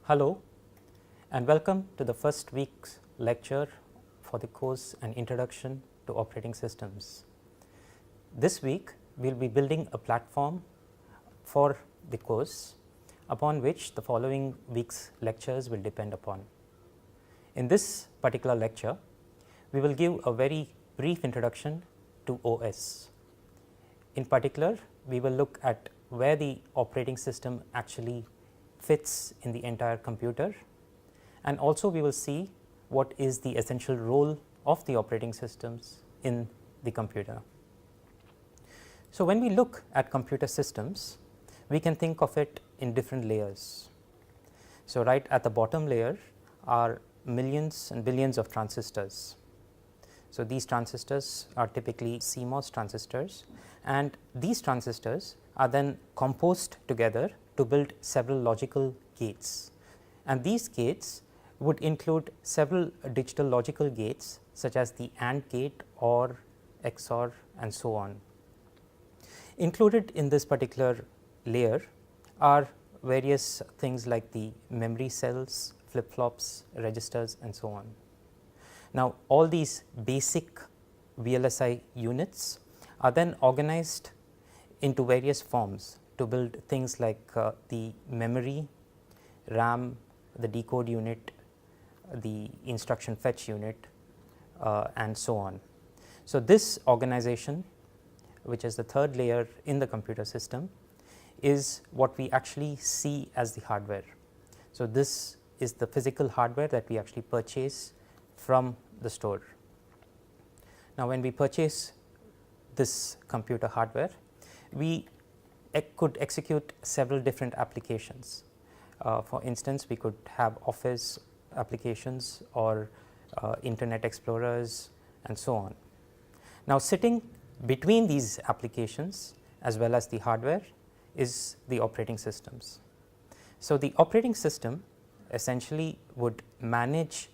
Hello and welcome to the first week's lecture for the course An Introduction to Operating Systems. This week we will be building a platform for the course upon which the following week's lectures will depend upon. In this particular lecture, we will give a very brief introduction to OS. In particular, we will look at where the operating system actually fits in the entire computer, and also we will see what is the essential role of the operating systems in the computer. So, when we look at computer systems, we can think of it in different layers. So, right at the bottom layer are millions and billions of transistors. So, these transistors are typically CMOS transistors, and these transistors are then composed together to build several logical gates, and these gates would include several digital logical gates such as the AND gate, OR, XOR and so on. Included in this particular layer are various things like the memory cells, flip flops, registers and so on. Now, all these basic VLSI units are then organized into various forms to build things like the memory, RAM, the decode unit, the instruction fetch unit and so on. So, this organization, which is the third layer in the computer system, is what we actually see as the hardware. So, this is the physical hardware that we actually purchase from the store. Now, when we purchase this computer hardware, we could execute several different applications. For instance, we could have office applications or internet explorers and so on. Now, sitting between these applications as well as the hardware is the operating systems. So, the operating system essentially would manage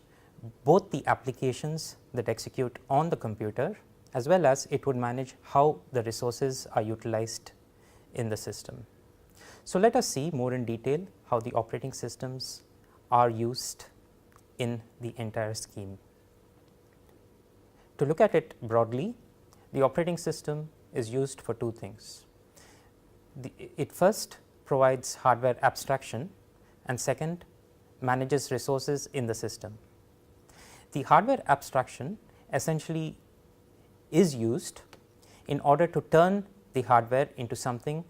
both the applications that execute on the computer as well as it would manage how the resources are utilized in the system. So, let us see more in detail how the operating systems are used in the entire scheme. To look at it broadly, the operating system is used for two things. It first provides hardware abstraction and second manages resources in the system. The hardware abstraction essentially is used in order to turn the hardware into something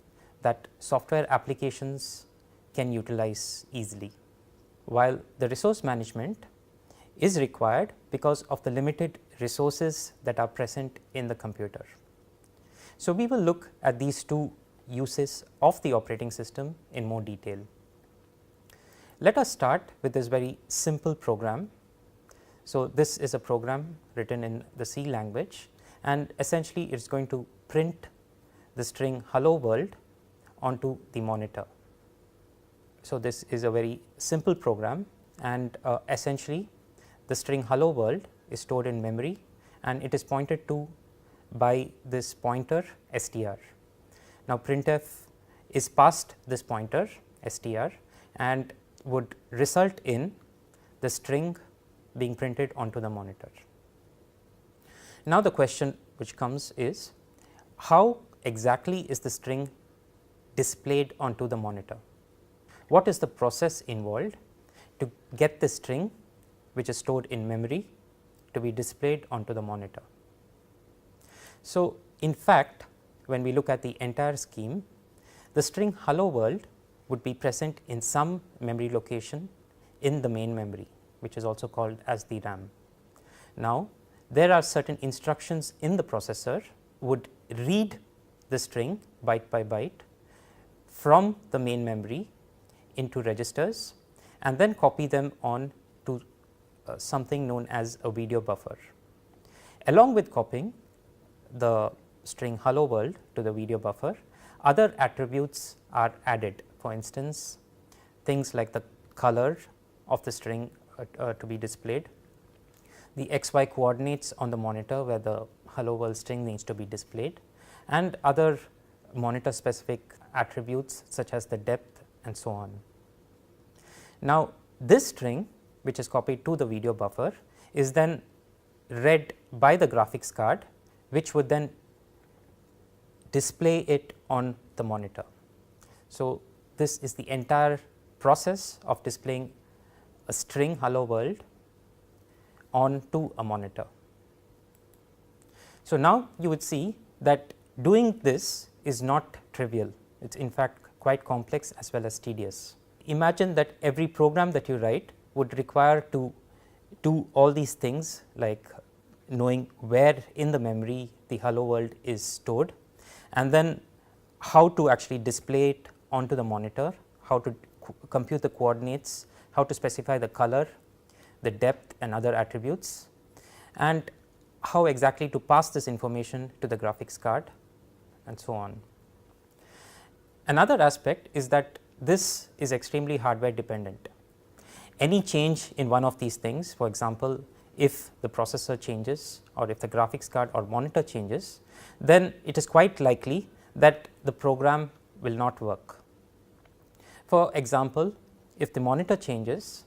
that software applications can utilize easily, while the resource management is required because of the limited resources that are present in the computer. So, we will look at these two uses of the operating system in more detail. Let us start with this very simple program. So, this is a program written in the C language, and essentially it is going to print the string hello world onto the monitor. So, this is a very simple program, and essentially the string hello world is stored in memory and it is pointed to by this pointer str. Now, printf is passed this pointer str and would result in the string being printed onto the monitor. Now, the question which comes is, how exactly is the string displayed onto the monitor? What is the process involved to get the string which is stored in memory to be displayed onto the monitor? So, in fact, when we look at the entire scheme, the string hello world would be present in some memory location in the main memory, which is also called as the RAM. Now, there are certain instructions in the processor would read the string byte by byte from the main memory into registers and then copy them on to something known as a video buffer. Along with copying the string hello world to the video buffer, other attributes are added. For instance, things like the color of the string to be displayed, the xy coordinates on the monitor where the hello world string needs to be displayed, and other monitor specific attributes such as the depth and so on. Now, this string which is copied to the video buffer is then read by the graphics card, which would then display it on the monitor. So, this is the entire process of displaying a string hello world onto a monitor. So, now you would see that doing this is not trivial, it is in fact quite complex as well as tedious. Imagine that every program that you write would require to do all these things, like knowing where in the memory the hello world is stored, and then how to actually display it onto the monitor, how to compute the coordinates, how to specify the color, the depth and other attributes, and how exactly to pass this information to the graphics card, and so on. Another aspect is that this is extremely hardware dependent. Any change in one of these things, for example, if the processor changes or if the graphics card or monitor changes, then it is quite likely that the program will not work. For example, if the monitor changes,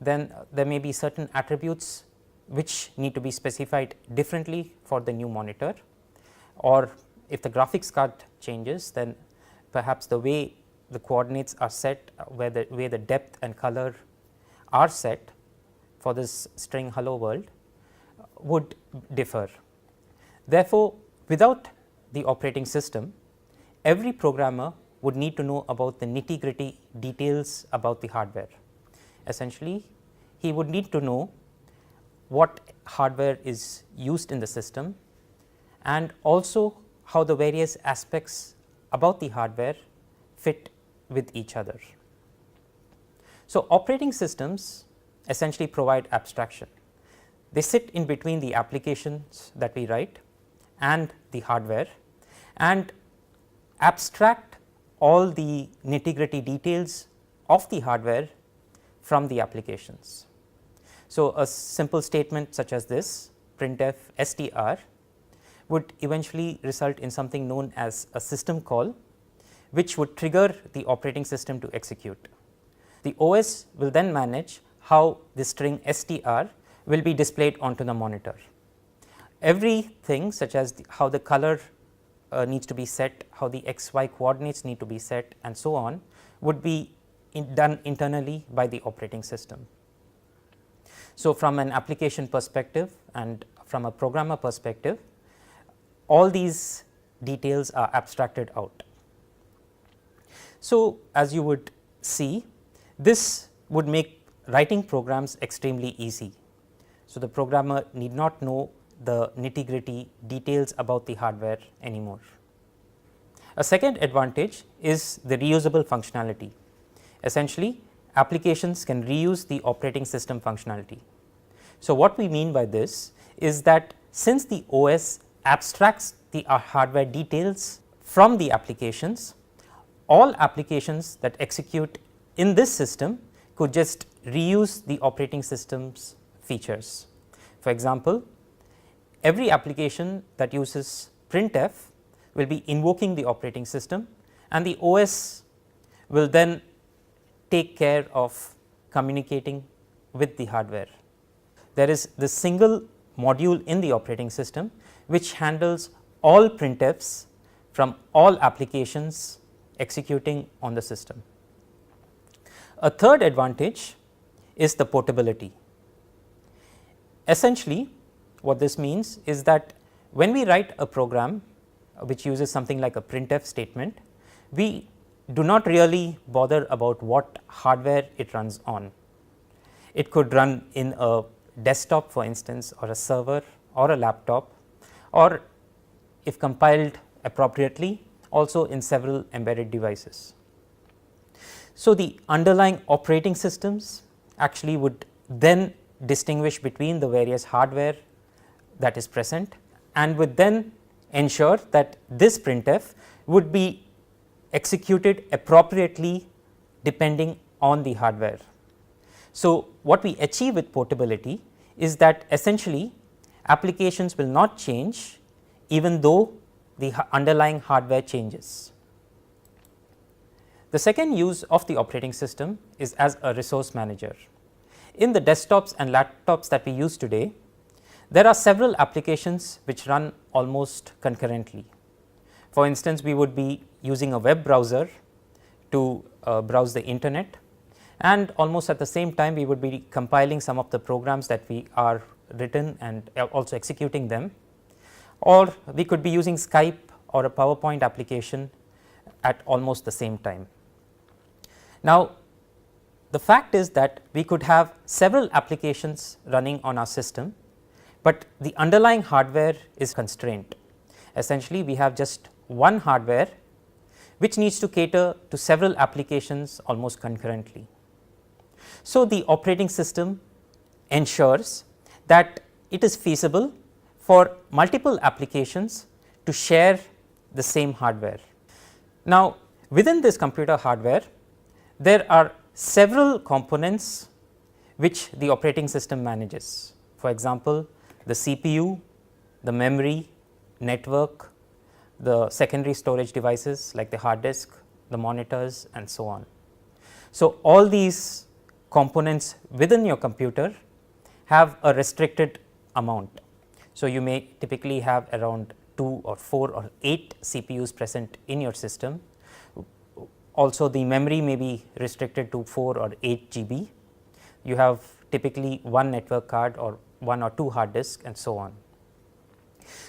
then there may be certain attributes which need to be specified differently for the new monitor, or if the graphics card changes, then perhaps the way the coordinates are set, where the depth and color are set for this string hello world would differ. Therefore, without the operating system, every programmer would need to know about the nitty-gritty details about the hardware. Essentially, he would need to know what hardware is used in the system, and also how the various aspects about the hardware fit with each other. So, operating systems essentially provide abstraction. They sit in between the applications that we write and the hardware, and abstract all the nitty-gritty details of the hardware from the applications. So, a simple statement such as this, printf str, would eventually result in something known as a system call, which would trigger the operating system to execute. The OS will then manage how the string str will be displayed onto the monitor. Everything such as how the color needs to be set, how the xy coordinates need to be set, and so on, would be done internally by the operating system. So, from an application perspective and from a programmer perspective, all these details are abstracted out. So, as you would see, this would make writing programs extremely easy. So, the programmer need not know the nitty-gritty details about the hardware anymore. A second advantage is the reusable functionality. Essentially, applications can reuse the operating system functionality. So, what we mean by this is that since the OS abstracts the hardware details from the applications, all applications that execute in this system could just reuse the operating system's features. For example, every application that uses printf will be invoking the operating system, and the OS will then take care of communicating with the hardware. There is this single module in the operating system which handles all printfs from all applications executing on the system. A third advantage is the portability. Essentially, what this means is that when we write a program which uses something like a printf statement, we do not really bother about what hardware it runs on. It could run in a desktop, for instance, or a server or a laptop, or if compiled appropriately, also in several embedded devices. So, the underlying operating systems actually would then distinguish between the various hardware that is present, and would then ensure that this printf would be executed appropriately depending on the hardware. So, what we achieve with portability is that essentially applications will not change even though the underlying hardware changes. The second use of the operating system is as a resource manager. In the desktops and laptops that we use today, there are several applications which run almost concurrently. For instance, we would be using a web browser to browse the internet, and almost at the same time we would be compiling some of the programs that we are written and also executing them, or we could be using Skype or a PowerPoint application at almost the same time. Now, the fact is that we could have several applications running on our system, but the underlying hardware is constrained. Essentially, we have just one hardware which needs to cater to several applications almost concurrently. So, the operating system ensures that it is feasible for multiple applications to share the same hardware. Now, within this computer hardware, there are several components which the operating system manages. For example, the CPU, the memory, network, the secondary storage devices like the hard disk, the monitors, and so on. So, all these components within your computer have a restricted amount. So, you may typically have around 2 or 4 or 8 CPUs present in your system. Also, the memory may be restricted to 4 or 8 GB. You have typically one network card or 1 or 2 hard disks, and so on.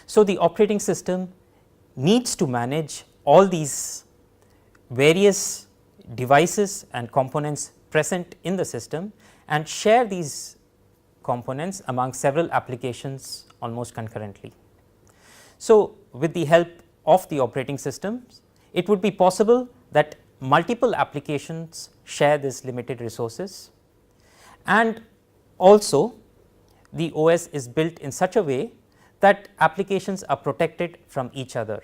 So, the operating system needs to manage all these various devices and components present in the system and share these components among several applications almost concurrently. So, with the help of the operating systems, it would be possible that multiple applications share these limited resources, and also the OS is built in such a way that applications are protected from each other.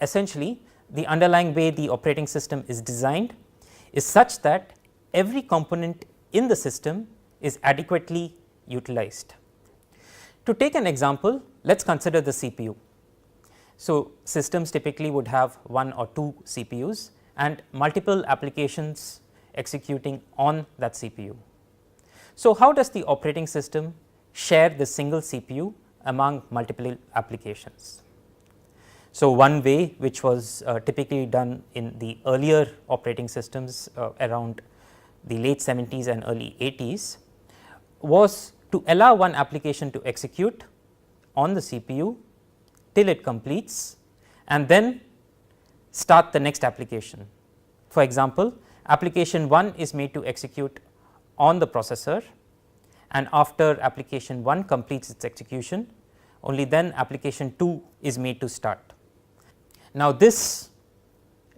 Essentially, the underlying way the operating system is designed is such that every component in the system is adequately utilized. To take an example, let us consider the CPU. So, systems typically would have 1 or 2 CPUs and multiple applications executing on that CPU. So, how does the operating system share the single CPU among multiple applications? So, one way which was typically done in the earlier operating systems around the late 70s and early 80s was to allow one application to execute on the CPU till it completes and then start the next application. For example, application 1 is made to execute on the processor, and after application 1 completes its execution, only then application 2 is made to start. Now, this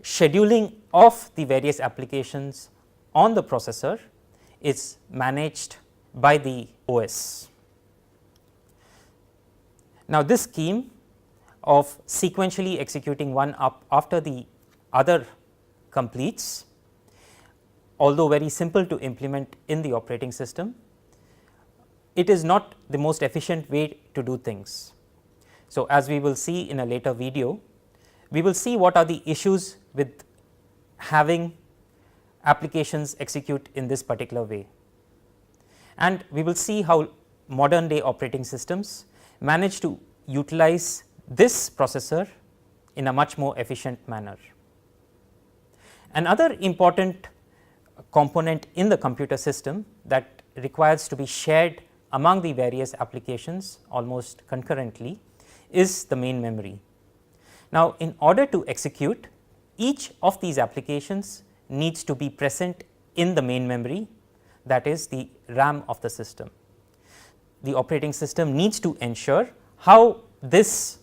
scheduling of the various applications on the processor is managed by the OS. Now, this scheme of sequentially executing one up after the other completes, although very simple to implement in the operating system, it is not the most efficient way to do things. So, as we will see in a later video, we will see what are the issues with having applications execute in this particular way, and we will see how modern day operating systems manage to utilize this processor in a much more efficient manner. Another important component in the computer system that requires to be shared among the various applications almost concurrently is the main memory. Now, in order to execute, each of these applications needs to be present in the main memory, that is the RAM of the system. The operating system needs to ensure how this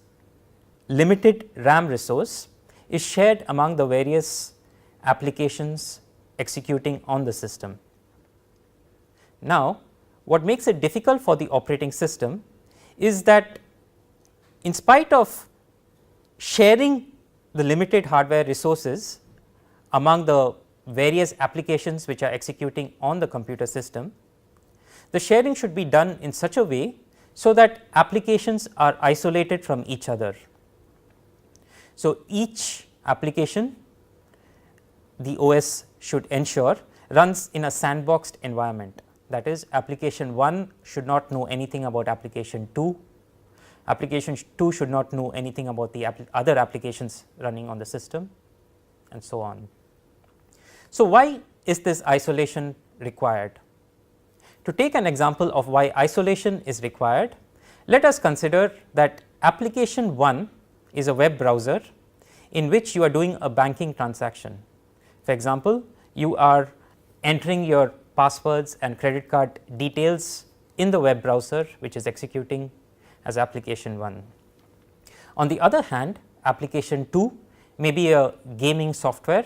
limited RAM resource is shared among the various applications executing on the system. Now, what makes it difficult for the operating system is that in spite of sharing the limited hardware resources among the various applications which are executing on the computer system, the sharing should be done in such a way so that applications are isolated from each other. So, each application the OS should ensure runs in a sandboxed environment. That is, application 1 should not know anything about application 2, application 2 should not know anything about the other applications running on the system, and so on. So, why is this isolation required? To take an example of why isolation is required, let us consider that application 1 is a web browser in which you are doing a banking transaction. For example, you are entering your passwords and credit card details in the web browser which is executing as application 1. On the other hand, application 2 may be a gaming software,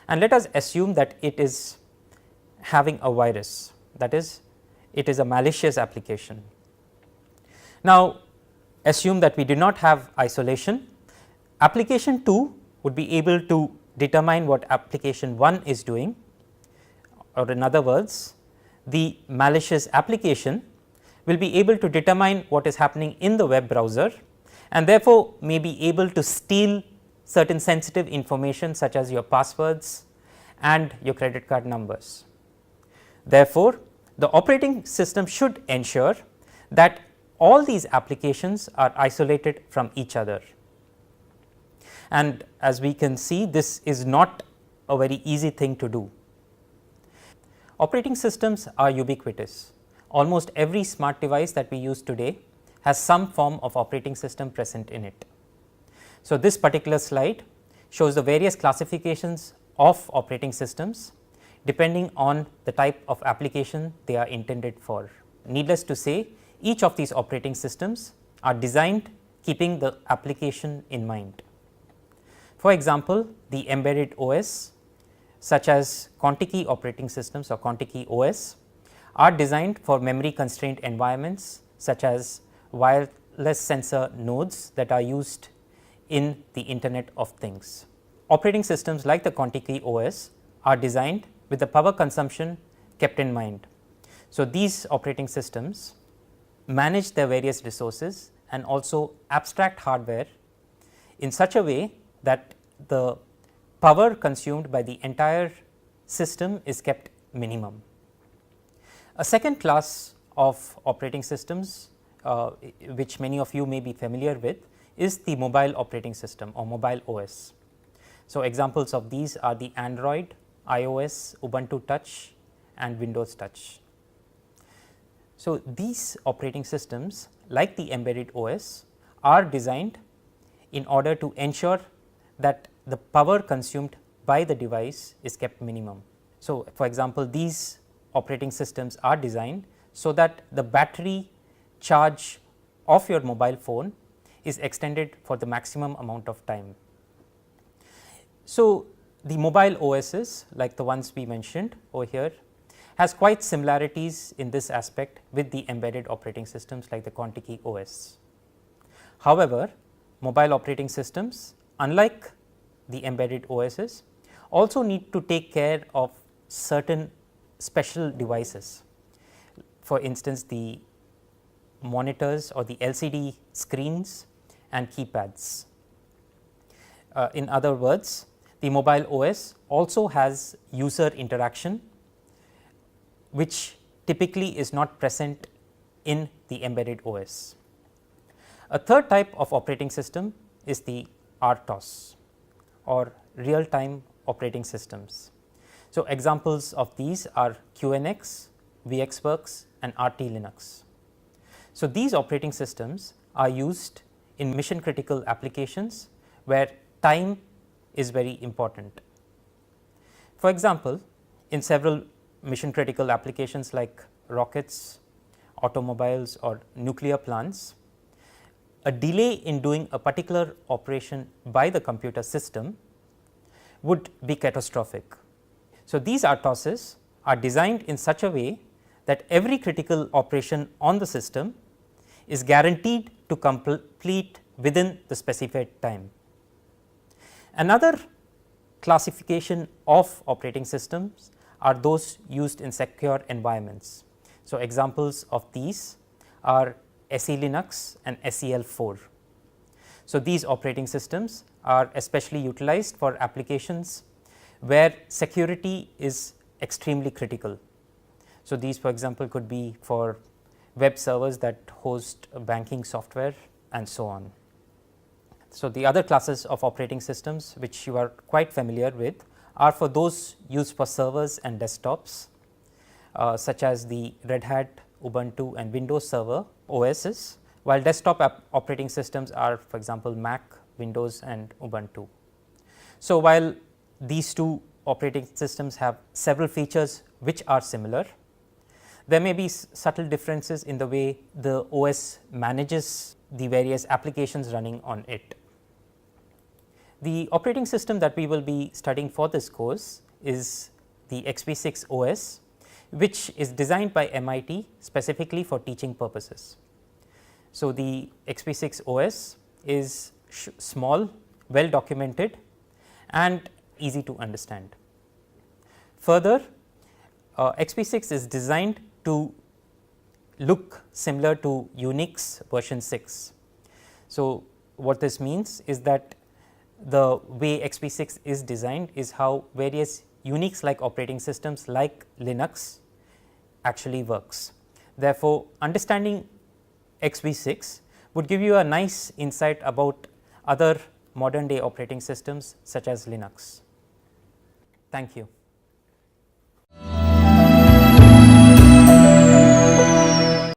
and let us assume that it is having a virus, that is, it is a malicious application. Now, assume that we do not have isolation, application 2 would be able to determine what application 1 is doing, or in other words, the malicious application will be able to determine what is happening in the web browser, and therefore, may be able to steal certain sensitive information such as your passwords and your credit card numbers. Therefore, the operating system should ensure that all these applications are isolated from each other, and as we can see, this is not a very easy thing to do. Operating systems are ubiquitous. Almost every smart device that we use today has some form of operating system present in it. So, this particular slide shows the various classifications of operating systems depending on the type of application they are intended for. Needless to say, each of these operating systems are designed keeping the application in mind. For example, the embedded OS such as Contiki operating systems or Contiki OS are designed for memory constrained environments such as wireless sensor nodes that are used in the Internet of Things. Operating systems like the Contiki OS are designed with the power consumption kept in mind. So, these operating systems manage their various resources and also abstract hardware in such a way that the power consumed by the entire system is kept minimum. A second class of operating systems which many of you may be familiar with is the mobile operating system or mobile OS. So, examples of these are the Android, iOS, Ubuntu Touch and Windows Touch. So, these operating systems like the embedded OS are designed in order to ensure that the power consumed by the device is kept minimum. So, for example, these operating systems are designed so that the battery charge of your mobile phone is extended for the maximum amount of time. So, the mobile OSs like the ones we mentioned over here has quite similarities in this aspect with the embedded operating systems like the Contiki OS. However, mobile operating systems unlike the embedded OSs also need to take care of certain special devices. For instance, the monitors or the LCD screens and keypads. In other words, the mobile OS also has user interaction which typically is not present in the embedded OS. A third type of operating system is the RTOS or real time operating systems. So, examples of these are QNX, VxWorks and RT Linux. So, these operating systems are used in mission critical applications where time is very important. For example, in several mission critical applications like rockets, automobiles or nuclear plants, a delay in doing a particular operation by the computer system would be catastrophic. So, these RTOSs are designed in such a way that every critical operation on the system is guaranteed to complete within the specified time. Another classification of operating systems are those used in secure environments. So, examples of these are SE Linux and SEL4. So, these operating systems are especially utilized for applications where security is extremely critical. So, these for example, could be for web servers that host banking software and so on. So, the other classes of operating systems which you are quite familiar with are for those used for servers and desktops, such as the Red Hat, Ubuntu and Windows Server OSs, while desktop operating systems are for example, Mac, Windows and Ubuntu. So, while these two operating systems have several features which are similar, there may be subtle differences in the way the OS manages the various applications running on it. The operating system that we will be studying for this course is the XP6 OS, which is designed by MIT specifically for teaching purposes. So, the XP6 OS is small, well documented and easy to understand. Further, XP6 is designed to look similar to Unix version 6. So, what this means is that the way XP6 is designed is how various Unix like operating systems like Linux actually works. Therefore, understanding XP6 would give you a nice insight about other modern day operating systems such as Linux. Thank you.